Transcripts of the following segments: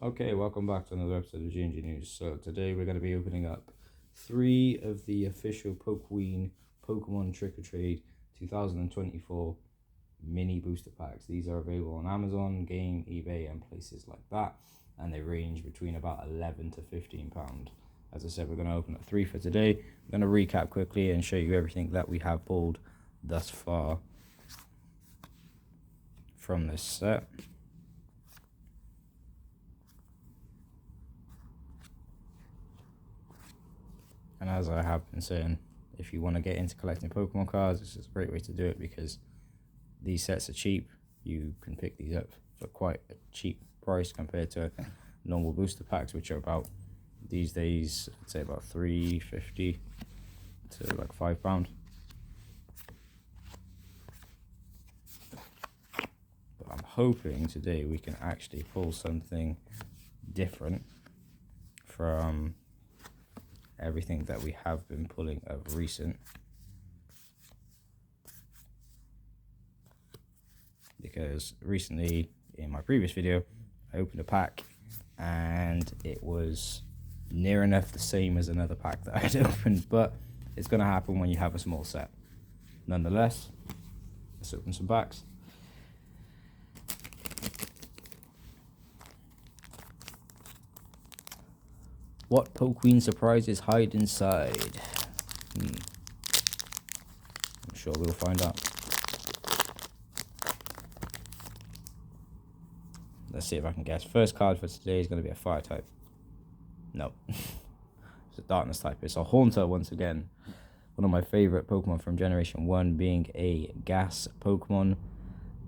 Okay, welcome back to another episode of G&G News. So today we're going to be opening up 3 of the official Pokemon Trick or Trade 2024 mini booster packs. These are available on Amazon, Game, eBay, and places like that, and they range between about £11 to £15. As I said, we're going to open up 3 for today. I'm going to recap quickly and show you everything that we have pulled thus far from this set. And as I have been saying, if you want to get into collecting Pokemon cards, this is a great way to do it because these sets are cheap. You can pick these up for quite a cheap price compared to normal booster packs, which are about, these days, I'd say about £3.50 to like £5. But I'm hoping today we can actually pull something different from everything that we have been pulling of recent, because recently in my previous video I opened a pack and it was near enough the same as another pack that I'd opened, but it's going to happen when you have a small set. Nonetheless, let's open some packs. What Pokemon surprises hide inside? I'm sure we'll find out. Let's see if I can guess. First card for today is going to be a fire type. No. It's a darkness type. It's a Haunter once again. One of my favorite Pokemon from Generation 1, being a gas Pokemon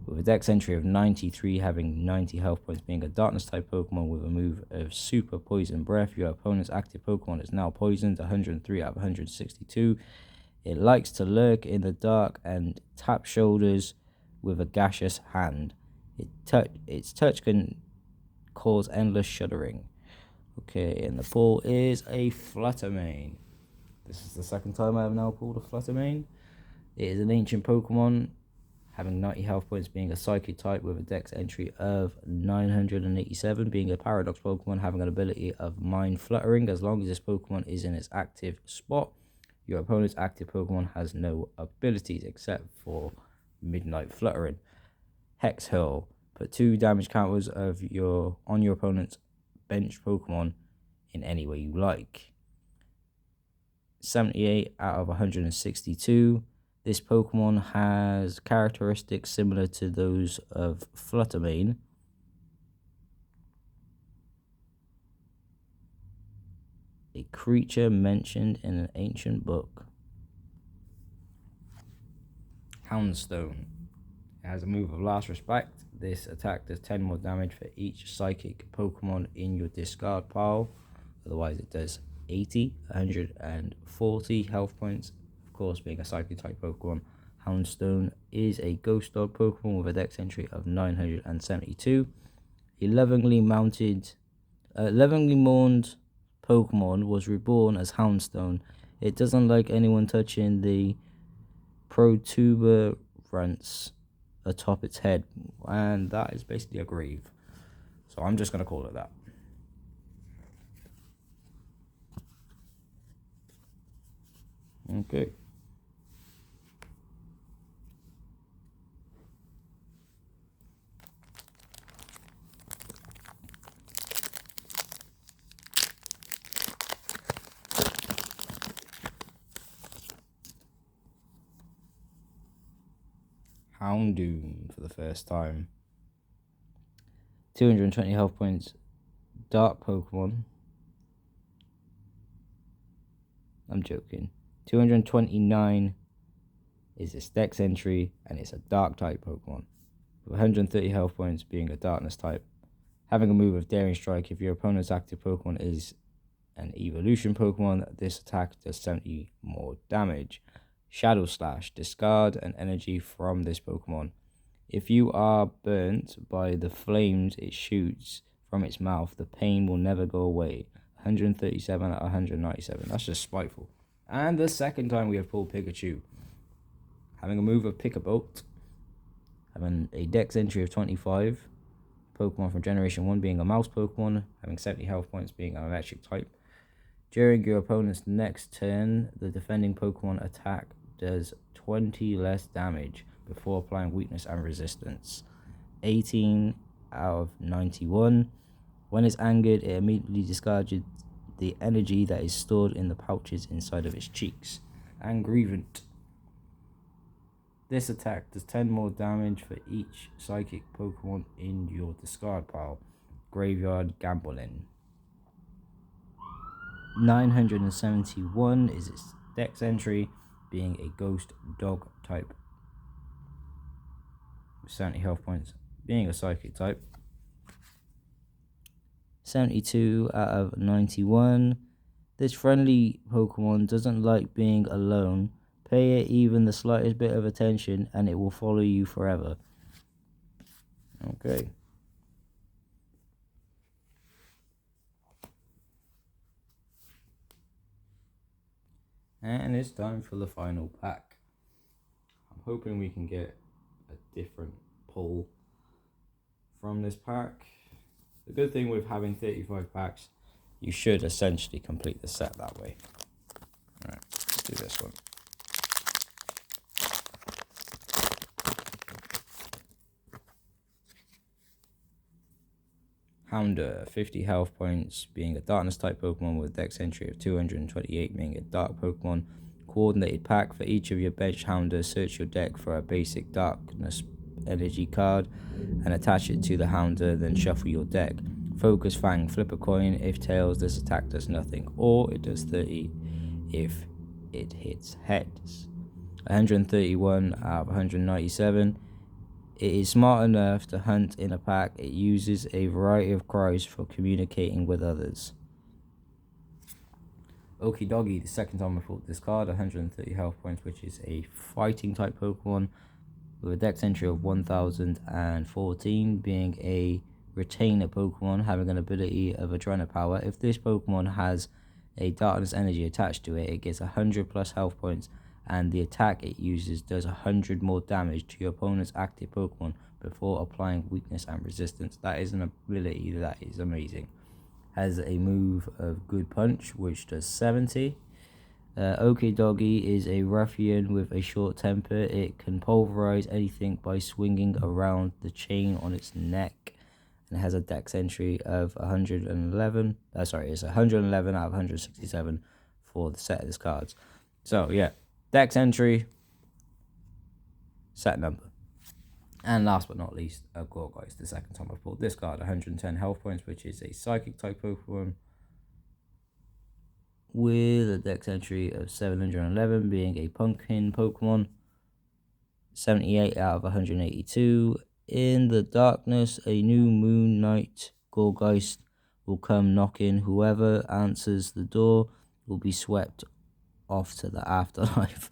with a dex entry of 93, having 90 health points, being a darkness type Pokemon with a move of Super Poison Breath. Your opponent's active Pokemon is now poisoned, 103 out of 162. It likes to lurk in the dark and tap shoulders with a gaseous hand. Its touch can cause endless shuddering. Okay, and the pull is a Fluttermane. This is the second time I have now pulled a Fluttermane. It is an ancient Pokemon, having 90 health points, being a Psychic type with a dex entry of 987, being a Paradox Pokemon, having an ability of Mind Fluttering. As long as this Pokemon is in its active spot, your opponent's active Pokemon has no abilities except for Midnight Fluttering. Hex Hurl. Put 2 damage counters on your opponent's bench Pokemon in any way you like. 78 out of 162. This Pokemon has characteristics similar to those of Fluttermane. A creature mentioned in an ancient book. Houndstone. It has a move of Last Respect. This attack does 10 more damage for each Psychic Pokemon in your discard pile. Otherwise it does 80, 140 health points. Of course, being a Psychic type Pokemon, Houndstone is a Ghost Dog Pokemon with a dex entry of 972. A lovingly mourned Pokemon was reborn as Houndstone. It doesn't like anyone touching the protuberance atop its head, and that is basically a grave. So I'm just going to call it that. Okay. Houndoom for the first time. 220 health points. Dark Pokemon. I'm joking. 229 is its dex entry, and it's a dark type Pokemon. With 130 health points, being a darkness type. Having a move of Daring Strike, if your opponent's active Pokemon is an evolution Pokemon, this attack does 70 more damage. Shadow Slash. Discard an energy from this Pokemon. If you are burnt by the flames it shoots from its mouth, the pain will never go away. 137 out of 197. That's just spiteful. And the second time we have pulled Pikachu. Having a move of Pick a Bolt. Having a dex entry of 25. Pokemon from Generation 1 being a mouse Pokemon, having 70 health points, being an electric type. During your opponent's next turn, the defending Pokemon attack does 20 less damage before applying weakness and resistance. 18 out of 91. When it's angered, it immediately discards the energy that is stored in the pouches inside of its cheeks. Grievant. This attack does 10 more damage for each psychic Pokemon in your discard pile. Graveyard Gambling. 971 is its dex entry, being a ghost dog type. 70 health points, being a psychic type. 72 out of 91. This friendly Pokemon doesn't like being alone. Pay it even the slightest bit of attention and it will follow you forever. Okay. And it's time for the final pack. I'm hoping we can get a different pull from this pack. The good thing with having 35 packs, you should essentially complete the set that way. Alright, let's do this one. Houndour, 50 health points, being a darkness type Pokemon with dex entry of 228, being a dark Pokemon. Coordinated pack. For each of your bench Houndour, search your deck for a basic darkness energy card and attach it to the Houndour, then shuffle your deck. Focus Fang, flip a coin. If tails, this attack does nothing, or it does 30 if it hits heads. 131 out of 197. It is smart enough to hunt in a pack. It uses a variety of cries for communicating with others. Okie Doggy, the second time I pulled this card, 130 health points, which is a fighting type Pokemon with a dex entry of 1014, being a retainer Pokemon, having an ability of Adrenal Power. If this Pokemon has a darkness energy attached to it, it gets 100 plus health points, and the attack it uses does 100 more damage to your opponent's active Pokemon before applying weakness and resistance. That is an ability that is amazing. Has a move of Good Punch, which does 70. Okie Doggy is a ruffian with a short temper. It can pulverize anything by swinging around the chain on its neck. And it has a dex entry of 111. It's 111 out of 167 for the set of these cards. So, yeah. Dex entry, set number. And last but not least, Gorgeist, the second time I've pulled this card, 110 health points, which is a psychic type Pokemon with a dex entry of 711, being a pumpkin Pokemon. 78 out of 182. In the darkness, a new moon night Gorgeist will come knocking. Whoever answers the door will be swept off to the afterlife.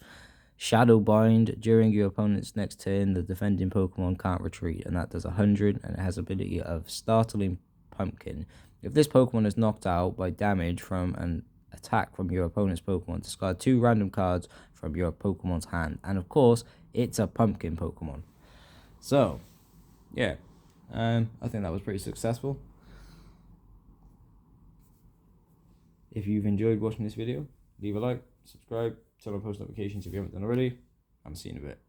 Shadowbind. During your opponent's next turn, the defending Pokemon can't retreat, and that does 100, and it has ability of Startling Pumpkin. If this Pokemon is knocked out by damage from an attack from your opponent's Pokemon, discard 2 random cards from your Pokemon's hand, and of course, it's a pumpkin Pokemon. So, yeah, I think that was pretty successful. If you've enjoyed watching this video, leave a like, subscribe, turn on post notifications if you haven't done already. I'm seeing you in a bit.